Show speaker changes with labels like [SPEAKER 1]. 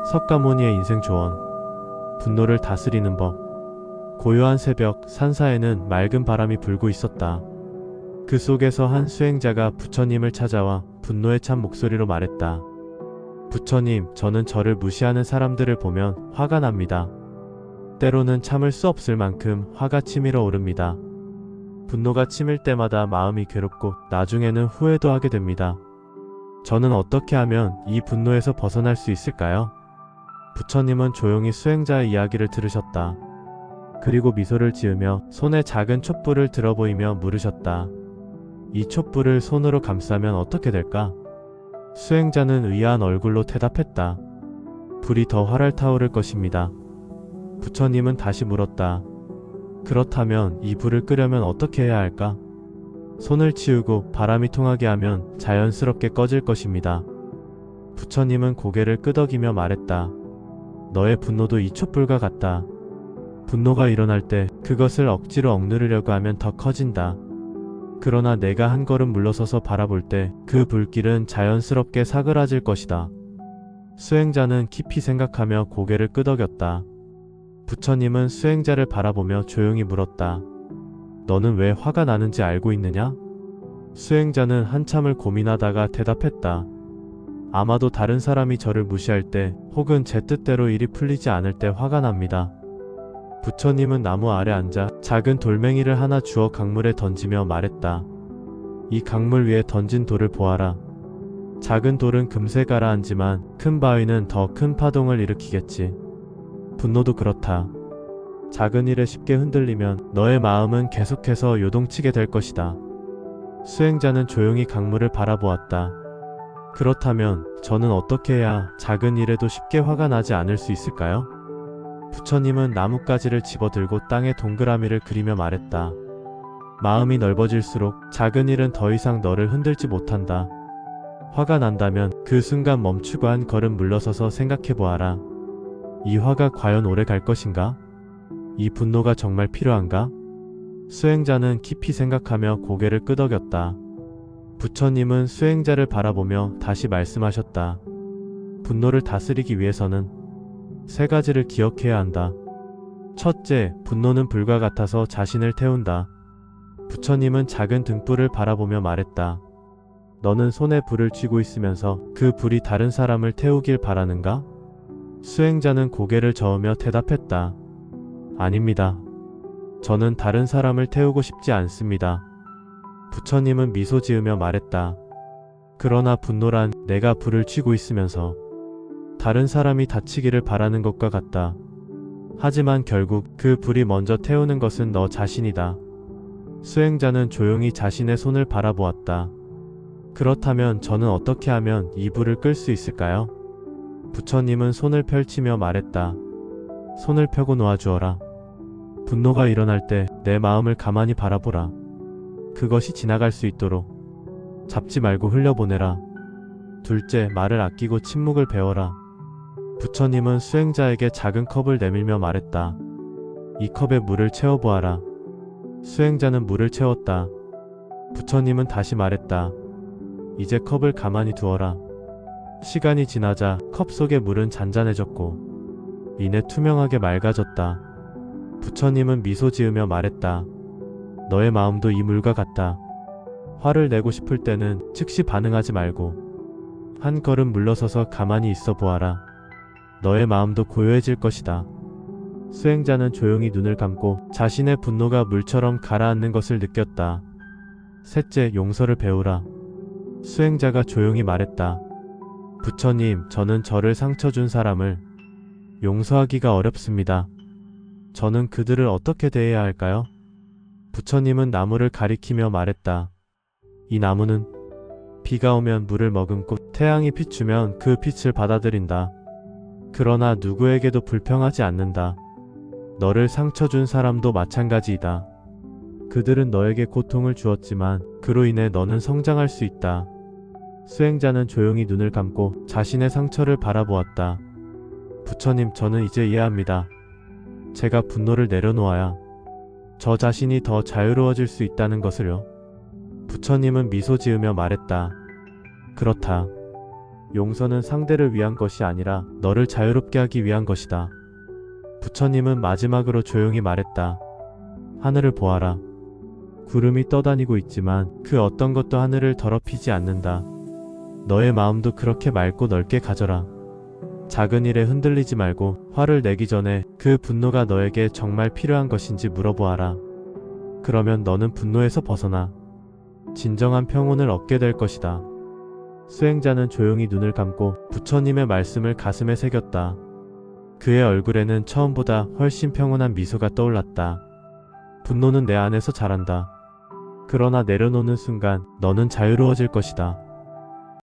[SPEAKER 1] 석가모니의 인생 조언. 분노를 다스리는 법. 고요한 새벽, 산사에는 맑은 바람이 불고 있었다. 그 속에서 한 수행자가 부처님을 찾아와 분노에 찬 목소리로 말했다. 부처님, 저는 저를 무시하는 사람들을 보면 화가 납니다. 때로는 참을 수 없을 만큼 화가 치밀어 오릅니다. 분노가 치밀 때마다 마음이 괴롭고 나중에는 후회도 하게 됩니다. 저는 어떻게 하면 이 분노에서 벗어날 수 있을까요? 부처님은 조용히 수행자의 이야기를 들으셨다. 그리고 미소를 지으며 손에 작은 촛불을 들어 보이며 물으셨다. 이 촛불을 손으로 감싸면 어떻게 될까? 수행자는 의아한 얼굴로 대답했다. 불이 더 활활 타오를 것입니다. 부처님은 다시 물었다. 그렇다면 이 불을 끄려면 어떻게 해야 할까? 손을 치우고 바람이 통하게 하면 자연스럽게 꺼질 것입니다. 부처님은 고개를 끄덕이며 말했다. 너의 분노도 이 촛불과 같다. 분노가 일어날 때 그것을 억지로 억누르려고 하면 더 커진다. 그러나 내가 한 걸음 물러서서 바라볼 때 그 불길은 자연스럽게 사그라질 것이다. 수행자는 깊이 생각하며 고개를 끄덕였다. 부처님은 수행자를 바라보며 조용히 물었다. 너는 왜 화가 나는지 알고 있느냐? 수행자는 한참을 고민하다가 대답했다. 아마도 다른 사람이 저를 무시할 때 혹은 제 뜻대로 일이 풀리지 않을 때 화가 납니다. 부처님은 나무 아래 앉아 작은 돌멩이를 하나 주워 강물에 던지며 말했다. 이 강물 위에 던진 돌을 보아라. 작은 돌은 금세 가라앉지만 큰 바위는 더 큰 파동을 일으키겠지. 분노도 그렇다. 작은 일에 쉽게 흔들리면 너의 마음은 계속해서 요동치게 될 것이다. 수행자는 조용히 강물을 바라보았다. 그렇다면 저는 어떻게 해야 작은 일에도 쉽게 화가 나지 않을 수 있을까요? 부처님은 나뭇가지를 집어들고 땅에 동그라미를 그리며 말했다. 마음이 넓어질수록 작은 일은 더 이상 너를 흔들지 못한다. 화가 난다면 그 순간 멈추고 한 걸음 물러서서 생각해보아라. 이 화가 과연 오래 갈 것인가? 이 분노가 정말 필요한가? 수행자는 깊이 생각하며 고개를 끄덕였다. 부처님은 수행자를 바라보며 다시 말씀하셨다. 분노를 다스리기 위해서는 세 가지를 기억해야 한다. 첫째, 분노는 불과 같아서 자신을 태운다. 부처님은 작은 등불을 바라보며 말했다. 너는 손에 불을 쥐고 있으면서 그 불이 다른 사람을 태우길 바라는가? 수행자는 고개를 저으며 대답했다. 아닙니다. 저는 다른 사람을 태우고 싶지 않습니다. 부처님은 미소 지으며 말했다. 그러나 분노란 내가 불을 쥐고 있으면서 다른 사람이 다치기를 바라는 것과 같다. 하지만 결국 그 불이 먼저 태우는 것은 너 자신이다. 수행자는 조용히 자신의 손을 바라보았다. 그렇다면 저는 어떻게 하면 이 불을 끌 수 있을까요? 부처님은 손을 펼치며 말했다. 손을 펴고 놓아주어라. 분노가 일어날 때 내 마음을 가만히 바라보라. 그것이 지나갈 수 있도록 잡지 말고 흘려보내라. 둘째, 말을 아끼고 침묵을 배워라. 부처님은 수행자에게 작은 컵을 내밀며 말했다. 이 컵에 물을 채워보아라. 수행자는 물을 채웠다. 부처님은 다시 말했다. 이제 컵을 가만히 두어라. 시간이 지나자 컵 속의 물은 잔잔해졌고 이내 투명하게 맑아졌다. 부처님은 미소 지으며 말했다. 너의 마음도 이 물과 같다. 화를 내고 싶을 때는 즉시 반응하지 말고 한 걸음 물러서서 가만히 있어 보아라. 너의 마음도 고요해질 것이다. 수행자는 조용히 눈을 감고 자신의 분노가 물처럼 가라앉는 것을 느꼈다. 셋째, 용서를 배우라. 수행자가 조용히 말했다. 부처님, 저는 저를 상처 준 사람을 용서하기가 어렵습니다. 저는 그들을 어떻게 대해야 할까요? 부처님은 나무를 가리키며 말했다. 이 나무는 비가 오면 물을 머금고 태양이 비추면 그 빛을 받아들인다. 그러나 누구에게도 불평하지 않는다. 너를 상처 준 사람도 마찬가지이다. 그들은 너에게 고통을 주었지만 그로 인해 너는 성장할 수 있다. 수행자는 조용히 눈을 감고 자신의 상처를 바라보았다. 부처님, 저는 이제 이해합니다. 제가 분노를 내려놓아야 저 자신이 더 자유로워질 수 있다는 것을요. 부처님은 미소 지으며 말했다. 그렇다. 용서는 상대를 위한 것이 아니라 너를 자유롭게 하기 위한 것이다. 부처님은 마지막으로 조용히 말했다. 하늘을 보아라. 구름이 떠다니고 있지만 그 어떤 것도 하늘을 더럽히지 않는다. 너의 마음도 그렇게 맑고 넓게 가져라. 작은 일에 흔들리지 말고 화를 내기 전에 그 분노가 너에게 정말 필요한 것인지 물어보아라. 그러면 너는 분노에서 벗어나 진정한 평온을 얻게 될 것이다. 수행자는 조용히 눈을 감고 부처님의 말씀을 가슴에 새겼다. 그의 얼굴에는 처음보다 훨씬 평온한 미소가 떠올랐다. 분노는 내 안에서 자란다. 그러나 내려놓는 순간 너는 자유로워질 것이다.